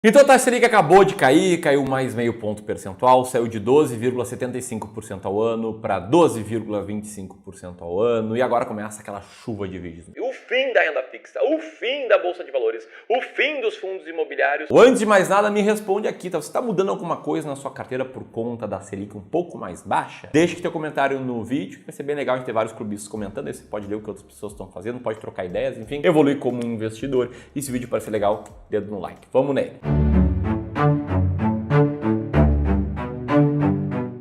Então a taxa Selic acabou de cair, caiu mais meio ponto percentual, saiu de 12,75% ao ano para 12,25% ao ano e agora começa aquela chuva de vídeos. O fim da renda fixa, o fim da bolsa de valores, o fim dos fundos imobiliários. Antes de mais nada, me responde aqui, tá? Você está mudando alguma coisa na sua carteira por conta da Selic um pouco mais baixa? Deixe teu comentário no vídeo, que vai ser bem legal a gente ter vários clubistas comentando, aí você pode ler o que outras pessoas estão fazendo, pode trocar ideias, enfim, evoluir como um investidor. E se o vídeo parecer legal, dedo no like. Vamos nele!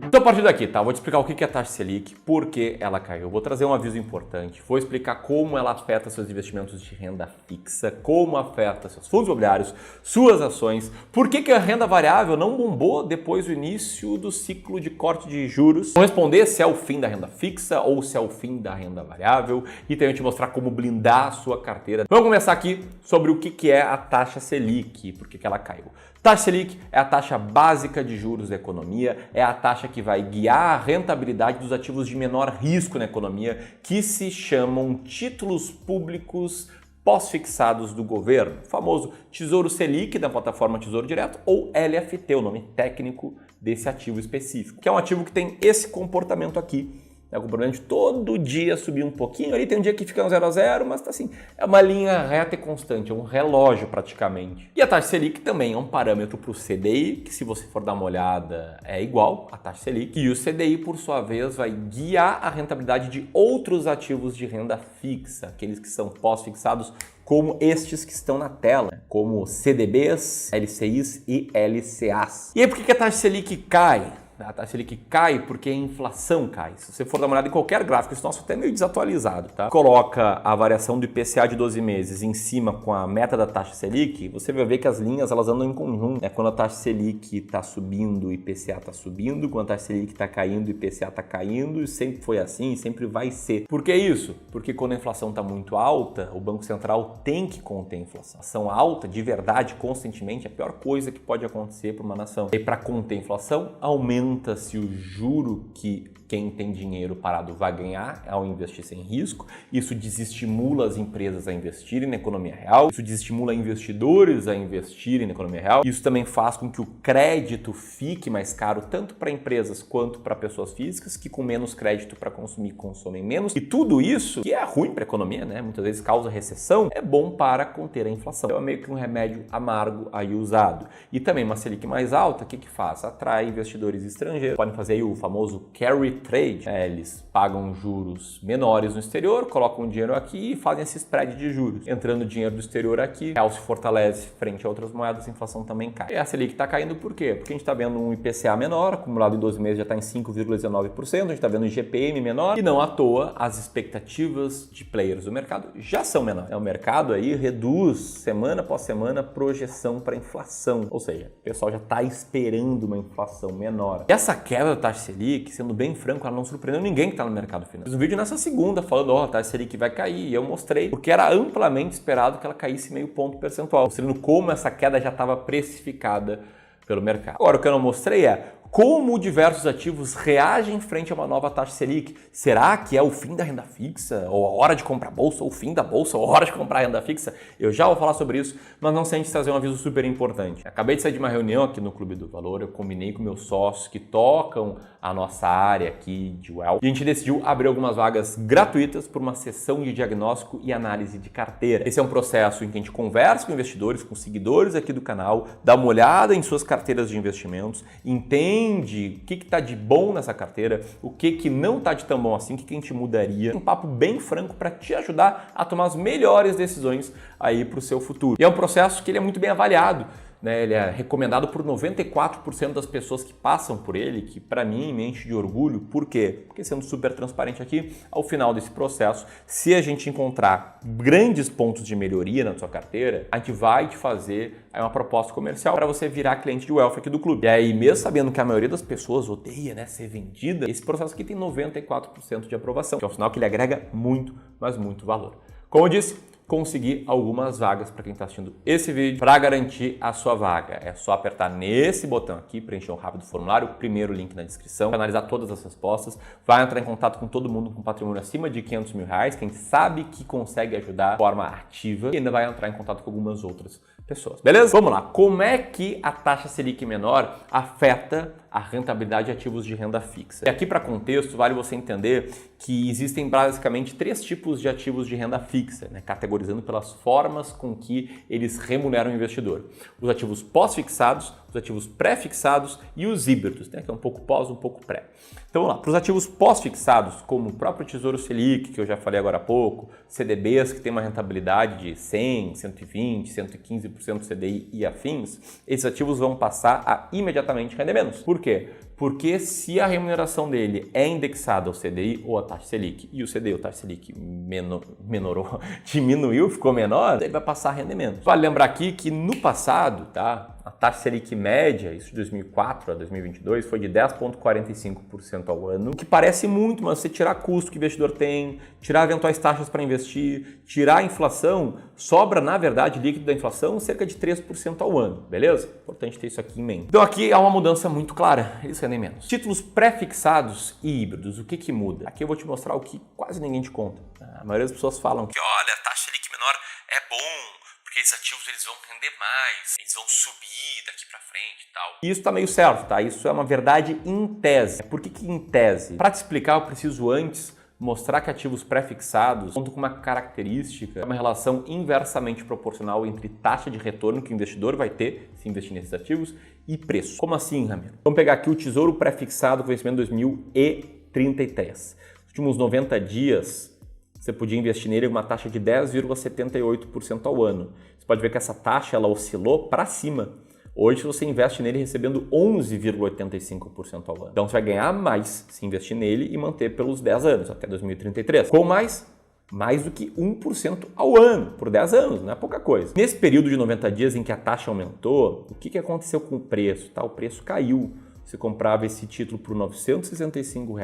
Então, a partir daqui, tá? Vou te explicar o que é a taxa Selic, por que ela caiu. Vou trazer um aviso importante, vou explicar como ela afeta seus investimentos de renda fixa, como afeta seus fundos imobiliários, suas ações, por que a renda variável não bombou depois do início do ciclo de corte de juros. Vou responder se é o fim da renda fixa ou se é o fim da renda variável e também te mostrar como blindar a sua carteira. Vamos começar aqui sobre o que é a taxa Selic, por que ela caiu. Taxa Selic é a taxa básica de juros da economia, é a taxa que vai guiar a rentabilidade dos ativos de menor risco na economia, que se chamam títulos públicos pós-fixados do governo, o famoso Tesouro Selic da plataforma Tesouro Direto ou LFT, o nome técnico desse ativo específico, que é um ativo que tem esse comportamento aqui. É o comportamento de todo dia subir um pouquinho, ali tem um dia que fica no 0 a 0, mas tá assim, é uma linha reta e constante, é um relógio praticamente. E a taxa Selic também é um parâmetro para o CDI, que se você for dar uma olhada é igual à taxa Selic, e o CDI por sua vez vai guiar a rentabilidade de outros ativos de renda fixa, aqueles que são pós-fixados, como estes que estão na tela, como CDBs, LCIs e LCAs. E aí por que a taxa Selic cai? A taxa Selic cai porque a inflação cai. Se você for dar uma olhada em qualquer gráfico, isso nosso até meio desatualizado, tá? Coloca a variação do IPCA de 12 meses em cima com a meta da taxa Selic, você vai ver que as linhas elas andam em conjunto. Quando a taxa Selic está subindo, o IPCA está subindo. Quando a taxa Selic está caindo, o IPCA está caindo. E sempre foi assim e sempre vai ser. Por que isso? Porque quando a inflação está muito alta, o Banco Central tem que conter a inflação. A inflação alta, de verdade, constantemente, é a pior coisa que pode acontecer para uma nação. E para conter a inflação, aumenta-se o juro que quem tem dinheiro parado vai ganhar ao investir sem risco. Isso desestimula as empresas a investirem na economia real. Isso desestimula investidores a investirem na economia real. Isso também faz com que o crédito fique mais caro, tanto para empresas quanto para pessoas físicas, que com menos crédito para consumir, consomem menos. E tudo isso, que é ruim para a economia, né? Muitas vezes causa recessão, é bom para conter a inflação. Então é meio que um remédio amargo aí usado. E também uma Selic mais alta, o que faz? Atrai investidores estrangeiros. Podem fazer aí o famoso carry trade, eles pagam juros menores no exterior, colocam dinheiro aqui e fazem esse spread de juros. Entrando dinheiro do exterior aqui, o real se fortalece frente a outras moedas, a inflação também cai. E a Selic está caindo por quê? Porque a gente está vendo um IPCA menor, acumulado em 12 meses já está em 5,19%, a gente está vendo um IGPM menor e não à toa as expectativas de players do mercado já são menores. O mercado aí reduz semana após semana projeção para inflação, ou seja, o pessoal já está esperando uma inflação menor. E essa queda da taxa Selic, sendo bem franco, ela não surpreendeu ninguém que está no mercado financeiro. Fiz um vídeo nessa segunda falando, a taxa Selic vai cair, e eu mostrei, porque era amplamente esperado que ela caísse meio ponto percentual, mostrando como essa queda já estava precificada pelo mercado. Agora, o que eu não mostrei é como diversos ativos reagem frente a uma nova taxa Selic. Será que é o fim da renda fixa? Ou a hora de comprar bolsa? Ou o fim da bolsa? Ou a hora de comprar renda fixa? Eu já vou falar sobre isso, mas não sem antes trazer um aviso super importante. Acabei de sair de uma reunião aqui no Clube do Valor, eu combinei com meus sócios que tocam a nossa área aqui de Wealth. E a gente decidiu abrir algumas vagas gratuitas por uma sessão de diagnóstico e análise de carteira. Esse é um processo em que a gente conversa com investidores, com seguidores aqui do canal, dá uma olhada em suas carteiras de investimentos, entende o que está de bom nessa carteira, o que não está de tão bom assim, o que a gente mudaria. Um papo bem franco para te ajudar a tomar as melhores decisões aí para o seu futuro. E é um processo que ele é muito bem avaliado. Ele é recomendado por 94% das pessoas que passam por ele, que para mim me enche de orgulho. Por quê? Porque sendo super transparente aqui, ao final desse processo, se a gente encontrar grandes pontos de melhoria na sua carteira, a gente vai te fazer uma proposta comercial para você virar cliente de Wealth aqui do clube. E aí, mesmo sabendo que a maioria das pessoas odeia, ser vendida, esse processo aqui tem 94% de aprovação, que é um sinal que ele agrega muito, mas muito valor. Como eu disse, conseguir algumas vagas para quem está assistindo esse vídeo. Para garantir a sua vaga, é só apertar nesse botão aqui, preencher um rápido formulário, o primeiro link na descrição, analisar todas as respostas, vai entrar em contato com todo mundo com patrimônio acima de R$500 mil, quem sabe que consegue ajudar de forma ativa e ainda vai entrar em contato com algumas outras pessoas. Beleza? Vamos lá. Como é que a taxa Selic menor afeta a rentabilidade de ativos de renda fixa? E aqui, para contexto, vale você entender que existem basicamente 3 tipos de ativos de renda fixa, né? Categorizando pelas formas com que eles remuneram o investidor. Os ativos pós-fixados, os ativos pré-fixados e os híbridos, né? Que é um pouco pós, um pouco pré. Então vamos lá. Para os ativos pós-fixados, como o próprio Tesouro Selic, que eu já falei agora há pouco, CDBs que tem uma rentabilidade de 100, 120, 115% CDI e afins, esses ativos vão passar a imediatamente render menos. Por quê? Porque se a remuneração dele é indexada ao CDI ou à taxa Selic, e o CDI ou a taxa Selic menorou, diminuiu, ficou menor, ele vai passar a render menos. Vale lembrar aqui que no passado, tá, a taxa Selic média, isso de 2004 a 2022, foi de 10,45% ao ano, o que parece muito, mas você tirar custo que o investidor tem, tirar eventuais taxas para investir, tirar a inflação, sobra, na verdade, líquido da inflação, cerca de 3% ao ano, beleza? Importante ter isso aqui em mente. Então aqui há uma mudança muito clara, eles rendem menos. Títulos pré-fixados e híbridos, o que muda? Aqui eu vou te mostrar o que quase ninguém te conta. A maioria das pessoas falam que, olha, a taxa Selic menor é bom, porque esses ativos eles vão render mais, eles vão subir daqui para frente e tal. E isso tá meio certo, tá? Isso é uma verdade em tese. Por que em tese? Para te explicar, eu preciso antes mostrar que ativos pré-fixados contam com uma característica, uma relação inversamente proporcional entre taxa de retorno que o investidor vai ter se investir nesses ativos e preço. Como assim, Ramiro? Vamos pegar aqui o Tesouro Pré-fixado com vencimento 2033. Nos últimos 90 dias, você podia investir nele com uma taxa de 10,78% ao ano. Você pode ver que essa taxa ela oscilou para cima. Hoje você investe nele recebendo 11,85% ao ano. Então você vai ganhar mais se investir nele e manter pelos 10 anos, até 2033. Com mais do que 1% ao ano, por 10 anos, não é pouca coisa. Nesse período de 90 dias em que a taxa aumentou, o que aconteceu com o preço? O preço caiu. Você comprava esse título por R$ 965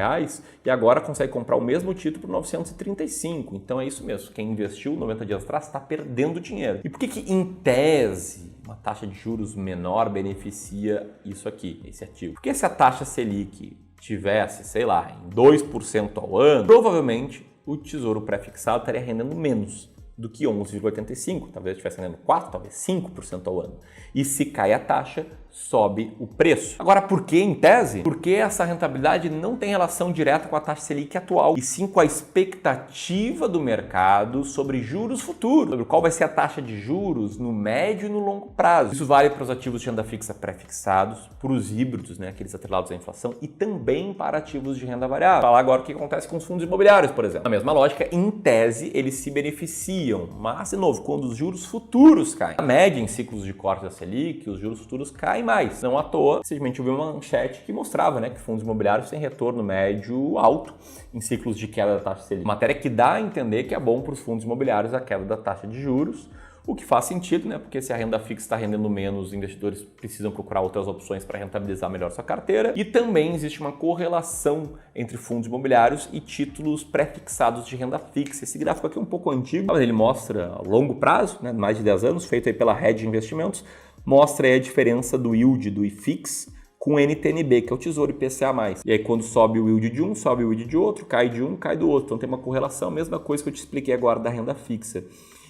e agora consegue comprar o mesmo título por R$ 935. Então é isso mesmo, quem investiu 90 dias atrás está perdendo dinheiro. E por que em tese uma taxa de juros menor beneficia isso aqui, esse ativo? Porque se a taxa Selic tivesse, sei lá, em 2% ao ano, provavelmente o Tesouro Pré-fixado estaria rendendo menos do que 11,85%, talvez estivesse rendendo 4%, talvez 5% ao ano. E se cai a taxa, sobe o preço. Agora, por que em tese? Porque essa rentabilidade não tem relação direta com a taxa Selic atual, e sim com a expectativa do mercado sobre juros futuros, sobre qual vai ser a taxa de juros no médio e no longo prazo. Isso vale para os ativos de renda fixa pré-fixados, para os híbridos, né, aqueles atrelados à inflação, e também para ativos de renda variável. Vou falar agora o que acontece com os fundos imobiliários, por exemplo. Na mesma lógica, em tese, eles se beneficiam, mas, de novo, quando os juros futuros caem. Na média, em ciclos de corte da Selic, os juros futuros caem mais. Não à toa, recentemente eu vi uma manchete que mostrava, né, que fundos imobiliários têm retorno médio alto em ciclos de queda da taxa Selic. Matéria que dá a entender que é bom para os fundos imobiliários a queda da taxa de juros, o que faz sentido, né? Porque se a renda fixa está rendendo menos, os investidores precisam procurar outras opções para rentabilizar melhor sua carteira. E também existe uma correlação entre fundos imobiliários e títulos pré-fixados de renda fixa. Esse gráfico aqui é um pouco antigo, mas ele mostra a longo prazo, né? Mais de 10 anos, feito aí pela Hedge Investimentos, mostra aí a diferença do yield do IFIX com o NTNB, que é o Tesouro IPCA+. E aí quando sobe o yield de um, sobe o yield de outro, cai de um, cai do outro. Então tem uma correlação, a mesma coisa que eu te expliquei agora da renda fixa.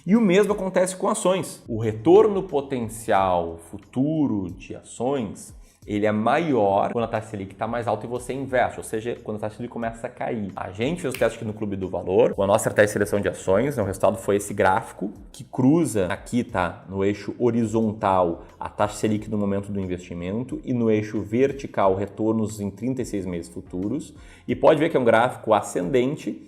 E o mesmo acontece com ações. O retorno potencial futuro de ações, ele é maior quando a taxa Selic está mais alta e você investe, ou seja, quando a taxa Selic começa a cair. A gente fez o teste aqui no Clube do Valor, com a nossa estratégia de seleção de ações, né, o resultado foi esse gráfico, que cruza aqui, tá, no eixo horizontal, a taxa Selic no momento do investimento e no eixo vertical, retornos em 36 meses futuros. E pode ver que é um gráfico ascendente,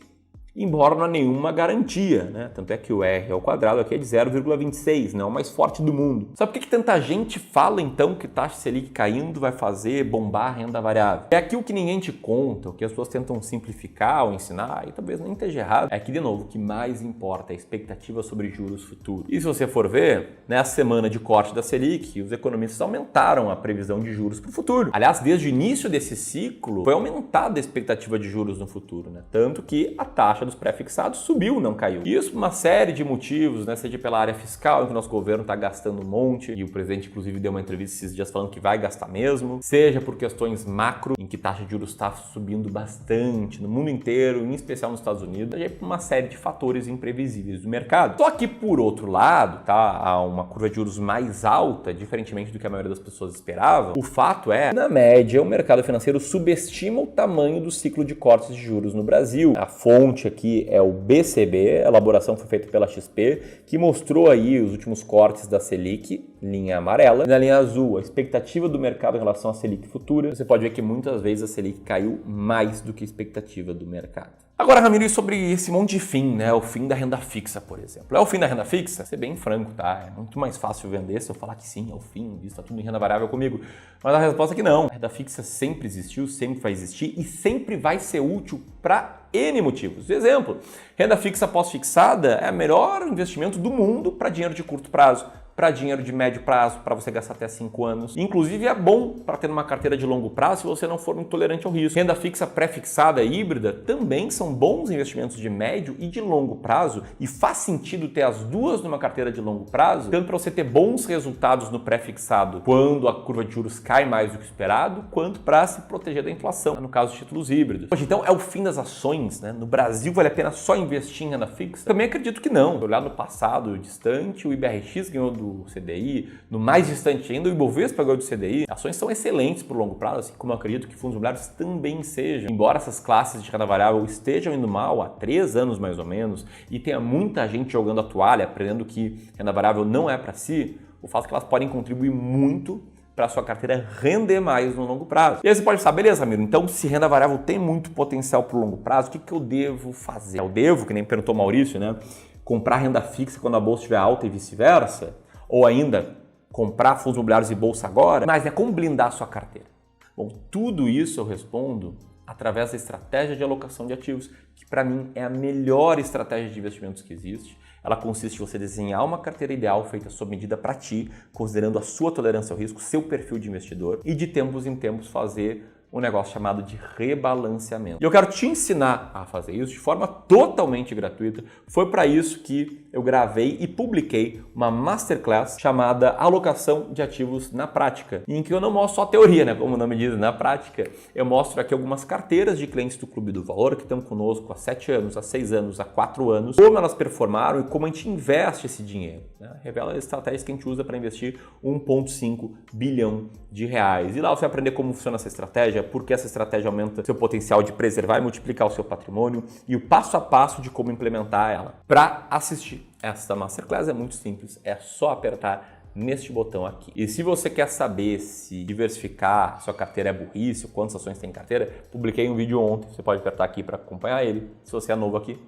embora não há nenhuma garantia, né? Tanto é que o R ao quadrado aqui é de 0,26, né? O mais forte do mundo. Sabe por que tanta gente fala, então, que taxa Selic caindo vai fazer bombar a renda variável? É aqui o que ninguém te conta, o que as pessoas tentam simplificar ou ensinar, e talvez nem esteja errado. É que, de novo, o que mais importa é a expectativa sobre juros futuros. E se você for ver, nessa semana de corte da Selic, os economistas aumentaram a previsão de juros para o futuro. Aliás, desde o início desse ciclo, foi aumentada a expectativa de juros no futuro, né? Tanto que a taxa nos pré-fixados subiu, não caiu. Isso por uma série de motivos, né? Seja pela área fiscal, em que o nosso governo está gastando um monte, e o presidente inclusive deu uma entrevista esses dias falando que vai gastar mesmo, seja por questões macro, em que taxa de juros está subindo bastante no mundo inteiro, em especial nos Estados Unidos, seja por uma série de fatores imprevisíveis do mercado. Só que por outro lado, tá, há uma curva de juros mais alta, diferentemente do que a maioria das pessoas esperava. O fato é, na média, o mercado financeiro subestima o tamanho do ciclo de cortes de juros no Brasil. A fonte aqui é o BCB, a elaboração foi feita pela XP, que mostrou aí os últimos cortes da Selic, linha amarela, e na linha azul, a expectativa do mercado em relação à Selic futura. Você pode ver que muitas vezes a Selic caiu mais do que a expectativa do mercado. Agora, Ramiro, e sobre esse monte de fim, né? O fim da renda fixa, por exemplo. É o fim da renda fixa? Vou ser bem franco, tá? É muito mais fácil vender se eu falar que sim, é o fim, isso tá tudo em renda variável comigo. Mas a resposta é que não. A renda fixa sempre existiu, sempre vai existir e sempre vai ser útil para N motivos. Exemplo, renda fixa pós-fixada é o melhor investimento do mundo para dinheiro de curto prazo, para dinheiro de médio prazo, para você gastar até 5 anos. Inclusive é bom para ter uma carteira de longo prazo se você não for intolerante ao risco. Renda fixa pré-fixada e híbrida também são bons investimentos de médio e de longo prazo e faz sentido ter as duas numa carteira de longo prazo, tanto para você ter bons resultados no pré-fixado quando a curva de juros cai mais do que esperado, quanto para se proteger da inflação, no caso de títulos híbridos. Então é o fim das ações, né? No Brasil vale a pena só investir em renda fixa? Também acredito que não. Se olhar no passado distante, o IBRX ganhou do CDI, no mais distante ainda, o Ibovespa ganhou do CDI. Ações são excelentes por longo prazo, assim como eu acredito que fundos imobiliários também sejam. Embora essas classes de renda variável estejam indo mal há 3 anos mais ou menos, e tenha muita gente jogando a toalha, aprendendo que renda variável não é para si, o fato é que elas podem contribuir muito para a sua carteira render mais no longo prazo. E aí você pode pensar, beleza, Ramiro, então se renda variável tem muito potencial para o longo prazo, o que eu devo fazer? Eu devo, que nem perguntou o Maurício, né? Comprar renda fixa quando a bolsa estiver alta e vice-versa? Ou ainda comprar fundos imobiliários e bolsa agora? Mas é como blindar a sua carteira? Bom, tudo isso eu respondo através da estratégia de alocação de ativos, que para mim é a melhor estratégia de investimentos que existe. Ela consiste em você desenhar uma carteira ideal feita sob medida para ti, considerando a sua tolerância ao risco, seu perfil de investidor e de tempos em tempos fazer um negócio chamado de rebalanceamento. E eu quero te ensinar a fazer isso de forma totalmente gratuita. Foi para isso que eu gravei e publiquei uma masterclass chamada Alocação de Ativos na Prática, em que eu não mostro só a teoria, né? Como o nome diz, na prática. Eu mostro aqui algumas carteiras de clientes do Clube do Valor que estão conosco há 7 anos, há 6 anos, há 4 anos, como elas performaram e como a gente investe esse dinheiro, né? Revela as estratégias que a gente usa para investir 1,5 bilhão de reais. E lá você vai aprender como funciona essa estratégia, porque essa estratégia aumenta seu potencial de preservar e multiplicar o seu patrimônio e o passo a passo de como implementar ela. Para assistir essa masterclass é muito simples, é só apertar neste botão aqui. E se você quer saber se diversificar sua carteira é burrice, ou quantas ações tem em carteira, publiquei um vídeo ontem, você pode apertar aqui para acompanhar ele. Se você é novo aqui,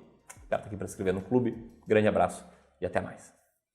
aperta aqui para se inscrever no clube. Grande abraço e até mais.